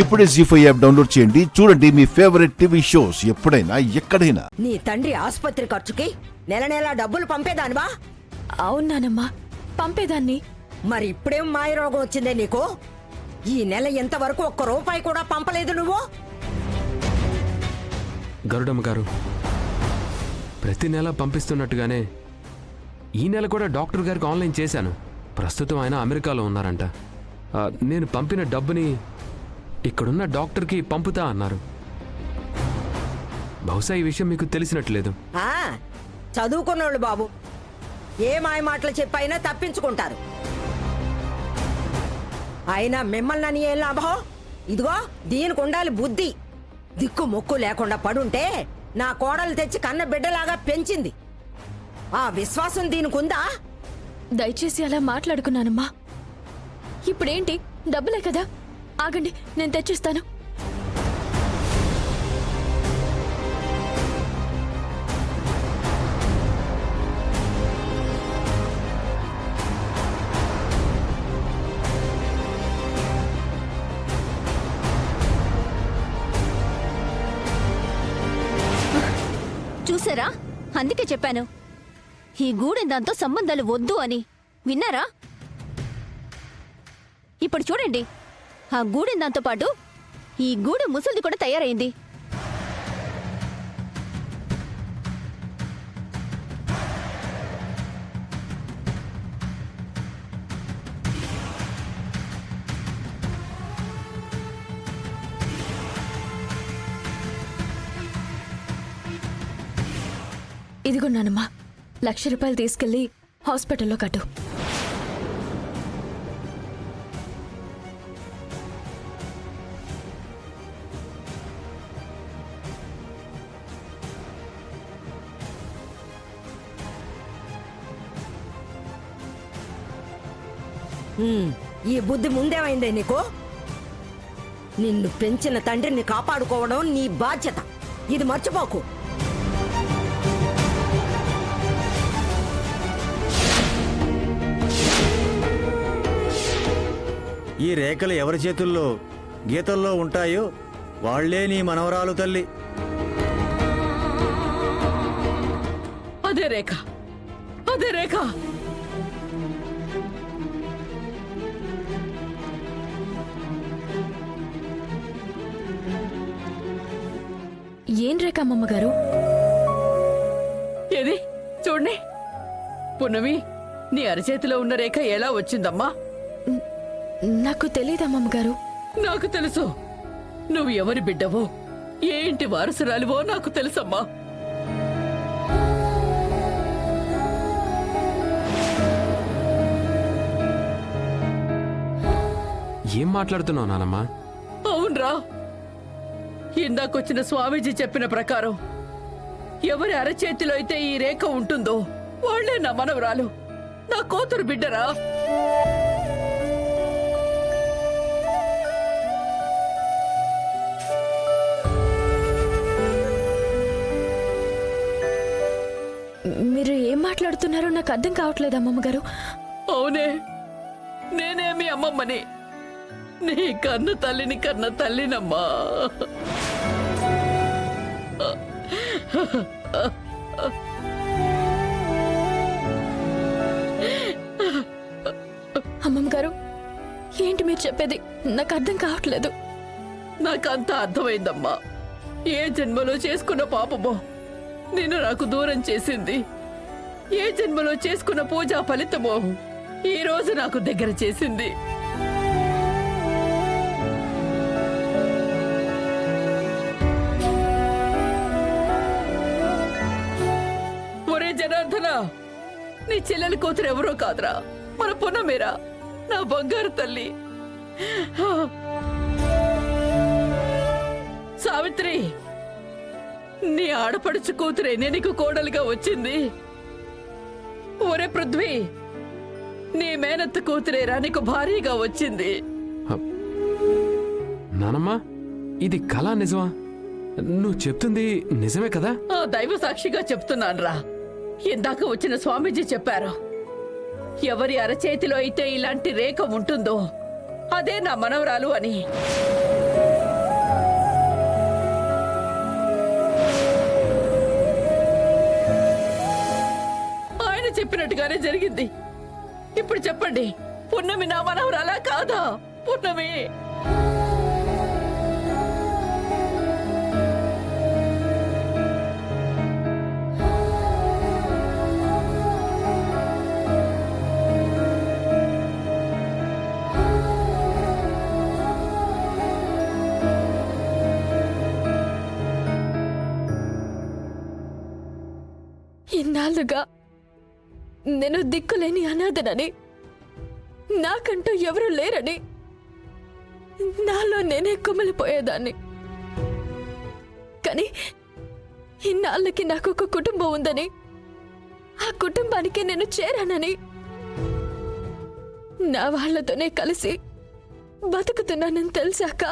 ఇప్పుడే జీ5 app download చేయండి. చూడండి మీ ఫేవరెట్ టీవీ షోస్ ఎప్పుడైనా ఎక్కడైనా. నీ తండ్రి ఆసుపత్రి ఖర్చుకి నెల నెలా డబ్బులు పంపేదానివా? అవునానమ్మా, పంపేదాన్ని. మరి ఇప్పుడేం మాయరోగం వచ్చిందే నీకు? ఈ నెల ఎంతవరకు ఒక్క రూపాయి కూడా పంపలేదు నువ్వు. గరుడమ్మ గారు, ప్రతి నెల పంపిస్తున్నట్టుగానే ఈ నెల కూడా డాక్టర్ గారికి ఆన్లైన్ చేశాను. ప్రస్తుతం ఆయన అమెరికాలో ఉన్నారంట. నేను పంపిన డబ్బుని ఇక్కడున్న డాక్టర్కి పంపుతా అన్నారు. బహుశా ఈ విషయం మీకు తెలిసినట్లేదు. చదువుకున్నోళ్ళు బాబు ఏ మాయ మాటలు చెప్పైనా తప్పించుకుంటారు. అయినా మిమ్మల్ని ఏం లాభం? ఇదిగో దీనికి ఉండాలి బుద్ధి. దిక్కు మొక్కు లేకుండా పడుంటే నా కోడలు తెచ్చి కన్న బిడ్డలాగా పెంచింది. ఆ విశ్వాసం దీనికుందా? దయచేసి అలా మాట్లాడుకున్నానమ్మా. ఇప్పుడేంటి, డబ్బులే కదా. ఆగండి, నేను తెచ్చిస్తాను. చూసారా, అందుకే చెప్పాను ఈ గూడెం దాంతో సంబంధాలు వద్దు అని. విన్నారా? ఇప్పుడు చూడండి, ఆ గూడెం దాంతో పాటు ఈ గూడె ముసలిది కూడా తయారైంది. ఇదిగోన్నానమ్మా, 1,00,000 రూపాయలు తీసుకెళ్లి హాస్పిటల్లో కట్టు. ఈ బుద్ధి ముందేమైందే నీకు? నిన్ను పెంచిన తండ్రిని కాపాడుకోవడం నీ బాధ్యత. ఇది మర్చిపోకు. ఈ రేఖలు ఎవరి చేతుల్లో గీతల్లో ఉంటాయో వాళ్లే నీ మనవరాలు తల్లి. అదే రేఖ, అదే రేఖ. ఏం రేఖ అమ్మమ్మగారు? ఏది చూడండి. పున్నమి, నీ అరచేతిలో ఉన్న రేఖ ఎలా వచ్చిందమ్మా? నాకు తెలియదమ్మమ్మగారు. నాకు తెలుసు. నువ్వు ఎవరి బిడ్డవో, ఏ ఇంటి వారసురాలివో నాకు తెలుసమ్మా. ఏం మాట్లాడుతున్నావు నానమ్మా? అవునరా, ఇందాకొచ్చిన స్వామీజీ చెప్పిన ప్రకారం ఎవరి అరచేతిలో అయితే ఈ రేఖ ఉంటుందో వాళ్లే నా మనవరాలు, నా కూతురు బిడ్డరా. మీరు ఏం మాట్లాడుతున్నారో నాకు అర్థం కావట్లేదు అమ్మమ్మగారు. అవునే, నేనేమి అమ్మమ్మని, నీ కన్న తల్లిని కన్న తల్లినమ్మా. అమ్మమ్మగారు, ఏంటి మీరు చెప్పేది? నాకు అర్థం కావట్లేదు. నాకంతా అర్థమైందమ్మా. ఏ జన్మలో చేసుకున్న పాపమో నిన్ను నాకు దూరం చేసింది. ఏ జన్మలో చేసుకున్న పూజా ఫలితమో ఈ రోజు నాకు దగ్గర చేసింది. ఒరే జనార్దన, నీ చెల్లెలి కూతురు ఎవరో కాదురా, మన పున్నమేరా, నా బంగారు తల్లి. సావిత్రి, నీ ఆడపడుచు కూతురేనే నీకు కోడలుగా వచ్చింది. ఒరే పృథ్వీ, నీ మేనత్త కూతురేరా నీకు భార్యగా వచ్చింది. నానమ్మా, ఇది కళా నిజమా? నువ్వు చెప్తుంది నిజమే కదా? ఆ దైవ సాక్షిగా చెప్తున్నాన్రా. ఇందాక వచ్చిన స్వామీజీ చెప్పారు, ఎవరి అరచేతిలో అయితే ఇలాంటి రేఖ ఉంటుందో అదే నా మనవరాలు అని. చెప్పినట్టుగానే జరిగింది. ఇప్పుడు చెప్పండి, పున్నమి నా మనవరాలా కాదా? పున్నమి ఇన్నాళ్ళుగా నేను దిక్కులేని అనాథనని, నాకంటూ ఎవరూ లేరని నాలో నేనే కుమిలిపోయేదాన్ని. కానీ ఇన్నాళ్ళకి నాకు ఒక కుటుంబం ఉందని, ఆ కుటుంబానికి నేను చేరానని, నా వాళ్లతోనే కలిసి బతుకుతున్నానని తెలిసాక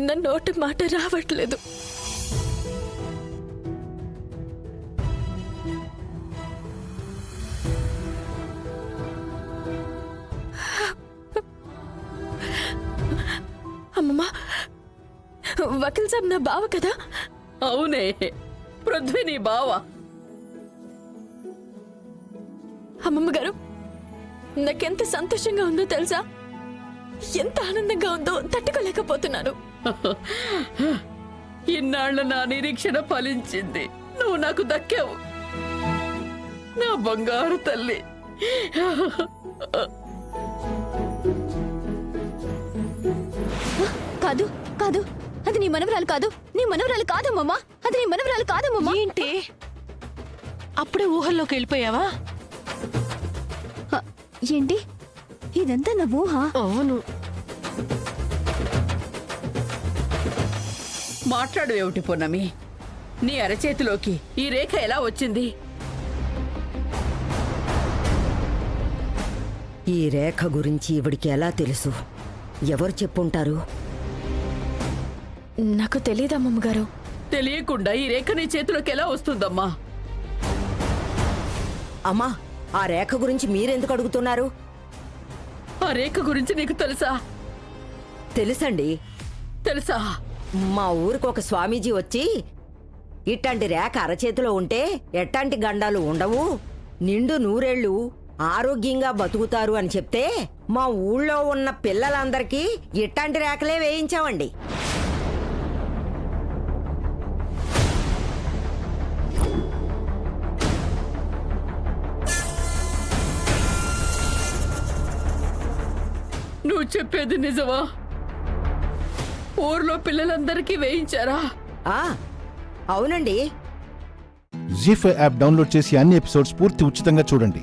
నా నోటి మాట రావట్లేదు. అమ్మమ్మా, వకీల్ సాబ్ నా బావ కదా? అవునే, పృథ్వీ నీ బావ. అమ్మమ్మ గారు, నాకెంత సంతోషంగా ఉందో తెలుసా? ఎంత ఆనందంగా ఉందో తట్టుకోలేకపోతున్నాను. ఇన్నాళ్ళ నా నిరీక్షణ ఫలించింది. నువ్వు నాకు దక్కావు, నా బంగారు తల్లి. కాదు కాదు, అది నీ మనవరాలు కాదు. నీ మనవరాలు కాదమ్మమ్మా, అది నీ మనవరాలు కాదమ్మమ్మా. ఏంటి అప్పుడే ఊహల్లోకి వెళ్ళిపోయావా? ఏంటి ఇదంతా నా ఊహ? అవును. మాట్లాడు ఏమిటి పున్నమి? నీ అరచేతిలోకి ఈ రేఖ ఎలా వచ్చింది? ఈ రేఖ గురించి ఇవిడికి ఎలా తెలుసు? ఎవరు చెప్పుంటారు? నాకు తెలియదు అమ్మమ్మ గారు. తెలియకుండా ఈ రేఖ నీ చేతిలోకి ఎలా వస్తుందమ్మా? అమ్మా, ఆ రేఖ గురించి మీరెందుకు అడుగుతున్నారు? ఆ రేఖ గురించి నీకు తెలుసా? తెలుసండి. తెలుసా? మా ఊరికి ఒక స్వామీజీ వచ్చి, ఇట్లాంటి రేఖ అరచేతిలో ఉంటే ఎట్లాంటి గండాలు ఉండవు, నిండు నూరేళ్లు ఆరోగ్యంగా బతుకుతారు అని చెప్తే మా ఊళ్ళో ఉన్న పిల్లలందరికీ ఇట్లాంటి రేఖలే వేయించామండి. నువ్వు చెప్పేది నిజమా? ఊర్లో పిల్లలందరికీ వేయించారా? ఆ, అవునండి. జీ5 యాప్ డౌన్లోడ్ చేసి అన్ని ఎపిసోడ్స్ పూర్తి ఉచితంగా చూడండి.